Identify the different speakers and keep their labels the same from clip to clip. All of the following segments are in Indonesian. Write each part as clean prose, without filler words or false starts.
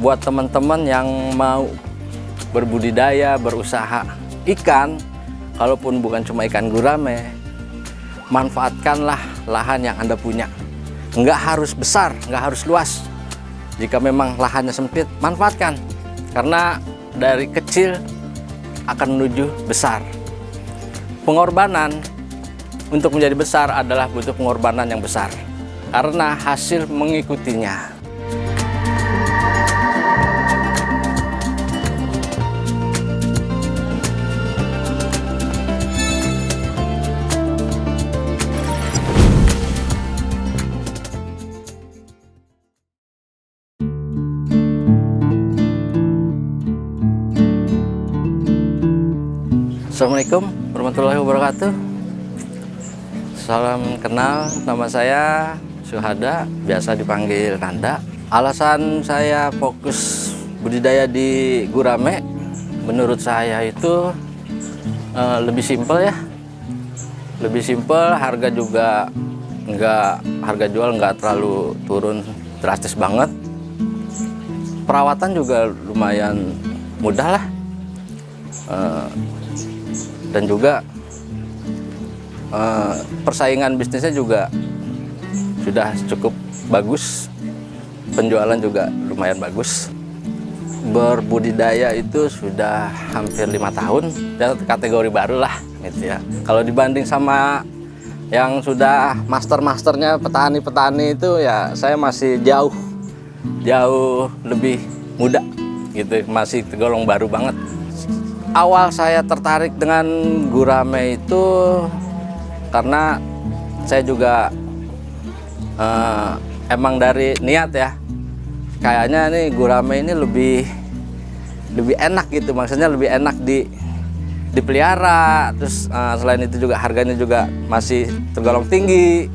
Speaker 1: buat teman-teman yang mau berbudidaya, berusaha ikan, kalaupun bukan cuma ikan gurame, manfaatkanlah lahan yang Anda punya. Nggak harus besar, nggak harus luas. Jika memang lahannya sempit, manfaatkan. Karena dari kecil akan menuju besar. Pengorbanan untuk menjadi besar adalah butuh pengorbanan yang besar. Karena hasil mengikutinya. Assalamualaikum warahmatullahi wabarakatuh. Salam kenal, nama saya Syuhada, biasa dipanggil Nanda. Alasan saya fokus budidaya di gurame, menurut saya itu lebih simpel ya. Lebih simpel, harga juga harga jual nggak terlalu turun drastis banget. Perawatan juga lumayan mudah lah. Dan juga persaingan bisnisnya juga sudah cukup bagus, penjualan juga lumayan bagus. Berbudidaya itu sudah hampir 5 tahun, dan kategori baru lah gitu ya. Kalau dibanding sama yang sudah masternya petani-petani itu ya, saya masih jauh lebih muda gitu, masih tergolong baru banget. Awal saya tertarik dengan gurame itu karena saya juga emang dari niat ya, kayaknya nih gurame ini lebih enak gitu, maksudnya lebih enak dipelihara. Terus selain itu juga harganya juga masih tergolong tinggi.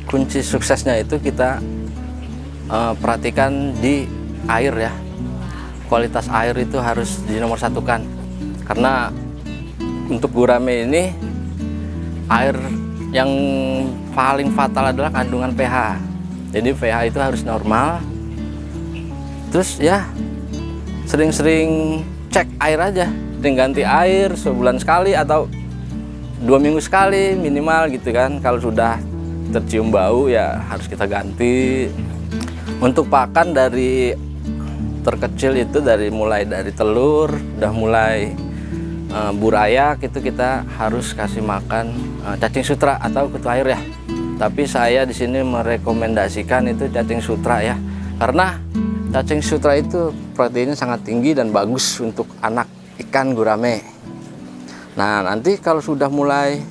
Speaker 1: Kunci suksesnya itu kita perhatikan di air ya, kualitas air itu harus dinomorsatukan. Karena untuk gurame ini, air yang paling fatal adalah kandungan pH. Jadi pH itu harus normal. Terus ya sering-sering cek air aja, sering ganti air sebulan sekali atau 2 minggu sekali minimal gitu kan. Kalau sudah tercium bau ya harus kita ganti. Untuk pakan dari terkecil itu mulai dari telur, udah mulai burayak itu kita harus kasih makan cacing sutra atau kutu air ya. Tapi saya di sini merekomendasikan itu cacing sutra ya, karena cacing sutra itu proteinnya sangat tinggi dan bagus untuk anak ikan gurame. Nah, nanti kalau sudah mulai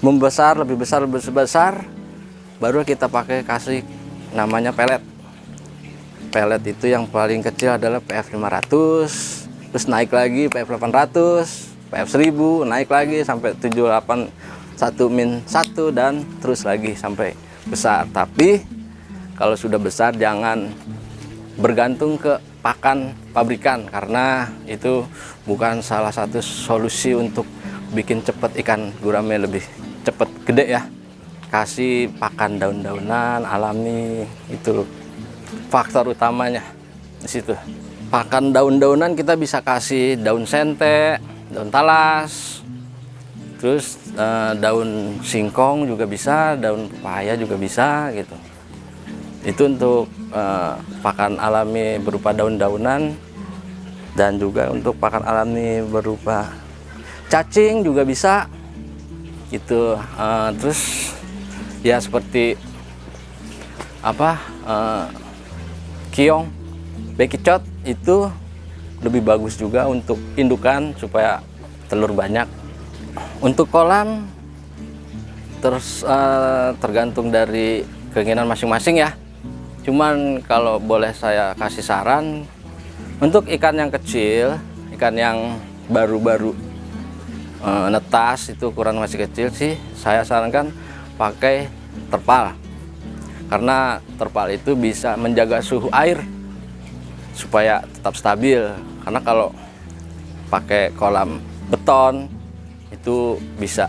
Speaker 1: membesar, lebih besar, baru kita kasih namanya pelet. Pelet itu yang paling kecil adalah PF 500. Terus naik lagi PF 800, PF 1000, naik lagi sampai 781-1 dan terus lagi sampai besar. Tapi kalau sudah besar jangan bergantung ke pakan pabrikan, karena itu bukan salah satu solusi untuk bikin cepet ikan gurame lebih cepet gede ya. Kasih pakan daun-daunan alami, itu faktor utamanya di situ. Pakan daun-daunan kita bisa kasih daun sente, daun talas, terus daun singkong juga bisa, daun pepaya juga bisa gitu. Itu untuk pakan alami berupa daun-daunan, dan juga untuk pakan alami berupa cacing juga bisa gitu. Terus ya seperti kiong, bekicot itu lebih bagus juga untuk indukan supaya telur banyak. Untuk kolam terus tergantung dari keinginan masing-masing ya. Cuman kalau boleh saya kasih saran, untuk ikan yang kecil, ikan yang baru-baru netas itu ukuran masih kecil sih, saya sarankan pakai terpal. Karena terpal itu bisa menjaga suhu air supaya tetap stabil. Karena kalau pakai kolam beton itu bisa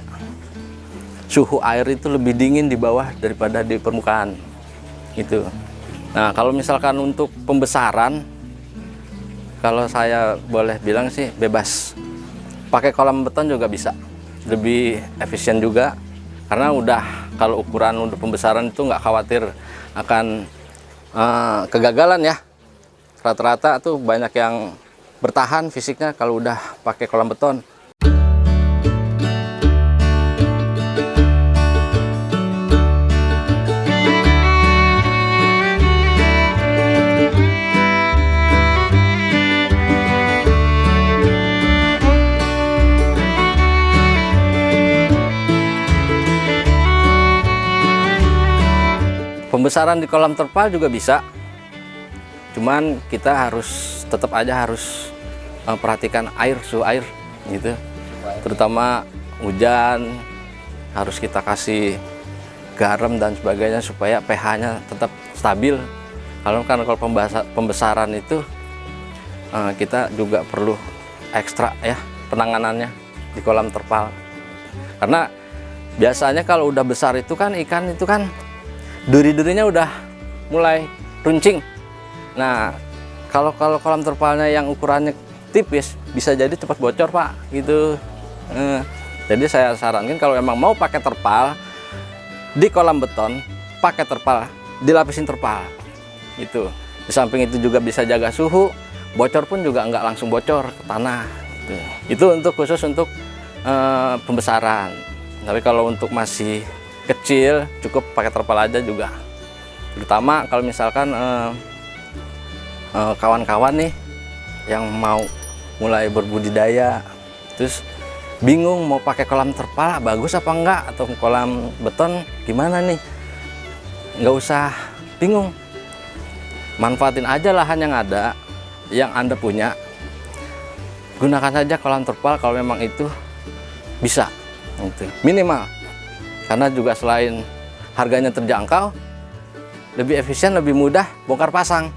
Speaker 1: suhu air itu lebih dingin di bawah daripada di permukaan gitu. Nah, kalau misalkan untuk pembesaran, kalau saya boleh bilang sih bebas. Pakai kolam beton juga bisa, lebih efisien juga. Karena udah kalau ukuran untuk pembesaran itu nggak khawatir akan kegagalan ya. Rata-rata tuh banyak yang bertahan fisiknya kalau udah pakai kolam beton. Pembesaran di kolam terpal juga bisa, cuman kita harus tetap aja harus perhatikan suhu air gitu, terutama hujan harus kita kasih garam dan sebagainya supaya pH-nya tetap stabil. Kalau pembesaran itu kita juga perlu ekstra ya penanganannya di kolam terpal, karena biasanya kalau udah besar itu kan ikan itu kan duri-durinya udah mulai runcing. Nah, kalau kolam terpalnya yang ukurannya tipis bisa jadi cepat bocor, Pak, gitu. Jadi saya sarankan kalau emang mau pakai terpal di kolam beton, pakai terpal, dilapisin terpal gitu. Di samping itu juga bisa jaga suhu, bocor pun juga nggak langsung bocor ke tanah gitu. Itu untuk khusus untuk pembesaran. Tapi kalau untuk masih kecil cukup pakai terpal aja juga, terutama kalau misalkan kawan-kawan nih yang mau mulai berbudidaya terus bingung mau pakai kolam terpal bagus apa enggak atau kolam beton gimana nih, nggak usah bingung, manfaatin aja lahan yang ada yang Anda punya, gunakan saja kolam terpal kalau memang itu bisa gitu, minimal. Karena juga selain harganya terjangkau, lebih efisien, lebih mudah bongkar pasang.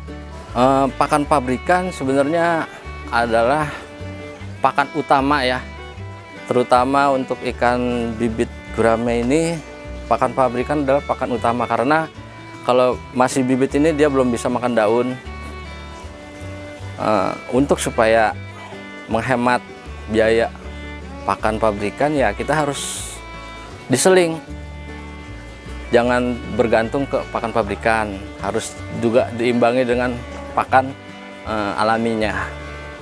Speaker 1: Pakan pabrikan sebenarnya adalah pakan utama ya, terutama untuk ikan bibit gurame ini. Pakan pabrikan adalah pakan utama karena kalau masih bibit ini dia belum bisa makan daun. Untuk supaya menghemat biaya pakan pabrikan ya kita harus diseling, jangan bergantung ke pakan pabrikan, harus juga diimbangi dengan pakan alaminya.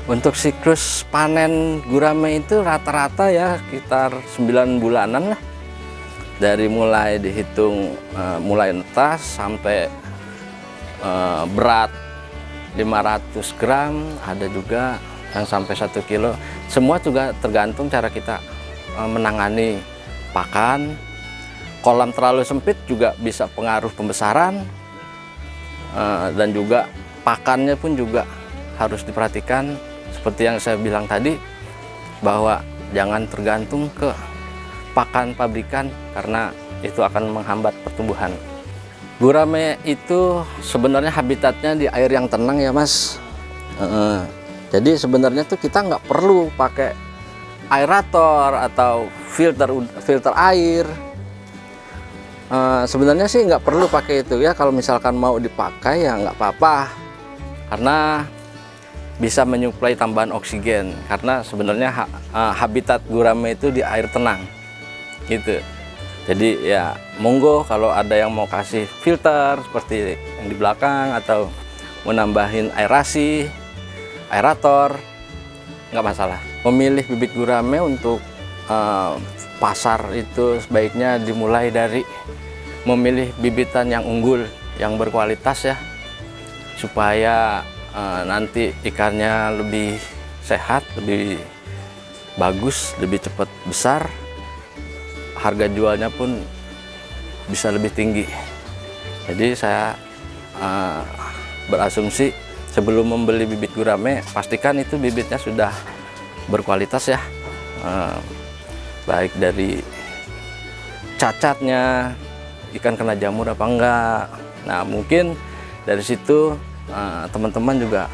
Speaker 1: Untuk siklus panen gurame itu rata-rata ya sekitar 9 bulanan lah, dari mulai dihitung mulai netas sampai berat 500 gram, ada juga yang sampai 1 kilo. Semua juga tergantung cara kita menangani pakan. Kolam terlalu sempit juga bisa pengaruh pembesaran, dan juga pakannya pun juga harus diperhatikan seperti yang saya bilang tadi, bahwa jangan tergantung ke pakan pabrikan karena itu akan menghambat pertumbuhan. Gurame itu sebenarnya habitatnya di air yang tenang ya Mas. Jadi sebenarnya tuh kita nggak perlu pakai aerator atau filter air. Sebenarnya sih nggak perlu pakai itu ya, kalau misalkan mau dipakai ya nggak apa-apa, karena bisa menyuplai tambahan oksigen, karena sebenarnya habitat gurame itu di air tenang gitu. Jadi ya monggo kalau ada yang mau kasih filter seperti yang di belakang atau mau nambahin aerasi, aerator, nggak masalah. Memilih bibit gurame untuk pasar itu sebaiknya dimulai dari memilih bibitan yang unggul, yang berkualitas ya, supaya nanti ikannya lebih sehat, lebih bagus, lebih cepat besar, harga jualnya pun bisa lebih tinggi. Jadi saya berasumsi sebelum membeli bibit gurame, pastikan itu bibitnya sudah berkualitas ya, baik dari cacatnya, ikan kena jamur apa enggak. Nah mungkin dari situ teman-teman juga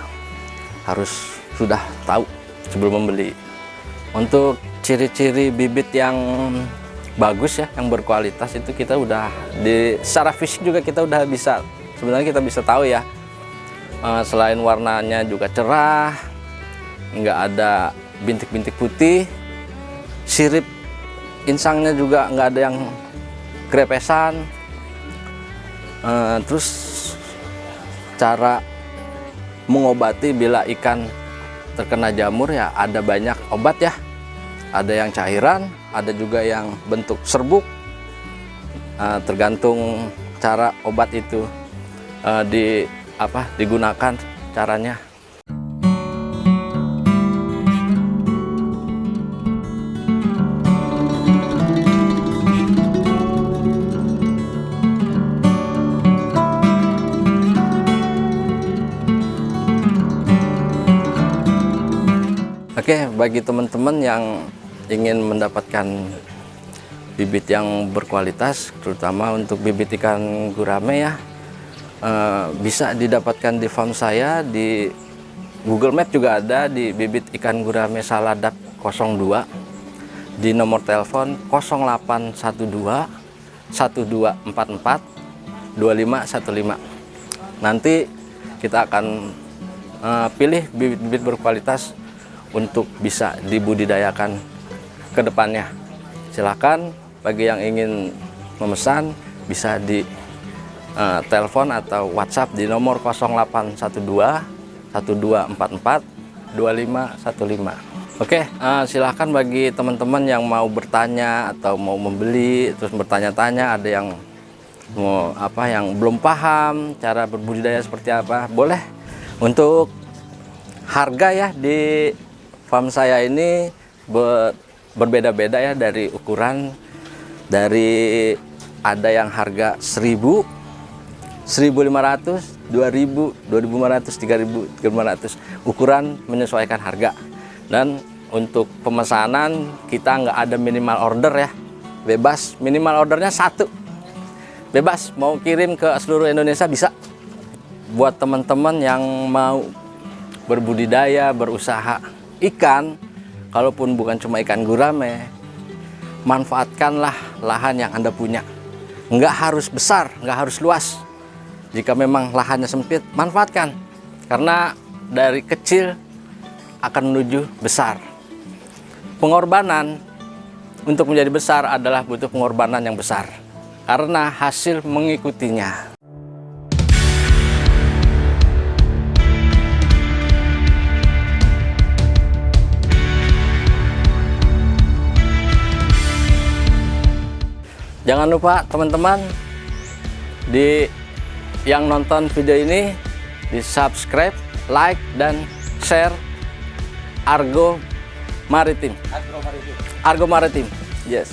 Speaker 1: harus sudah tahu sebelum membeli. Untuk ciri-ciri bibit yang bagus ya, yang berkualitas itu kita udah secara fisik juga kita udah bisa sebenarnya kita bisa tahu ya, selain warnanya juga cerah, nggak ada bintik-bintik putih, sirip insangnya juga nggak ada yang grepesan. Terus cara mengobati bila ikan terkena jamur ya ada banyak obat ya, ada yang cairan, ada juga yang bentuk serbuk, tergantung cara obat itu digunakan caranya. Oke, bagi teman-teman yang ingin mendapatkan bibit yang berkualitas, terutama untuk bibit ikan gurame ya, bisa didapatkan di farm saya. Di Google Map juga ada di bibit ikan gurame Saladak 02, di nomor telepon 0812 1244 2515. Nanti kita akan pilih bibit-bibit berkualitas untuk bisa dibudidayakan ke depannya. Silakan bagi yang ingin memesan bisa di telepon atau WhatsApp di nomor 0812 1244 2515. Oke, silahkan bagi teman-teman yang mau bertanya atau mau membeli terus bertanya-tanya, ada yang mau yang belum paham cara berbudidaya seperti apa, boleh. Untuk harga ya di farm saya ini berbeda-beda ya, dari ukuran, dari ada yang harga 1000, 1500, 2000, 2500, 3000, 3500, ukuran menyesuaikan harga. Dan untuk pemesanan kita nggak ada minimal order ya, bebas, minimal ordernya 1, bebas, mau kirim ke seluruh Indonesia bisa. Buat teman-teman yang mau berbudidaya, berusaha ikan, kalaupun bukan cuma ikan gurame, manfaatkanlah lahan yang Anda punya. Nggak harus besar, nggak harus luas. Jika memang lahannya sempit, manfaatkan. Karena dari kecil akan menuju besar. Pengorbanan untuk menjadi besar adalah butuh pengorbanan yang besar, karena hasil mengikutinya. Jangan lupa teman-teman yang nonton video ini di subscribe, like, dan share Argo Maritim. Argo Maritim. Yes.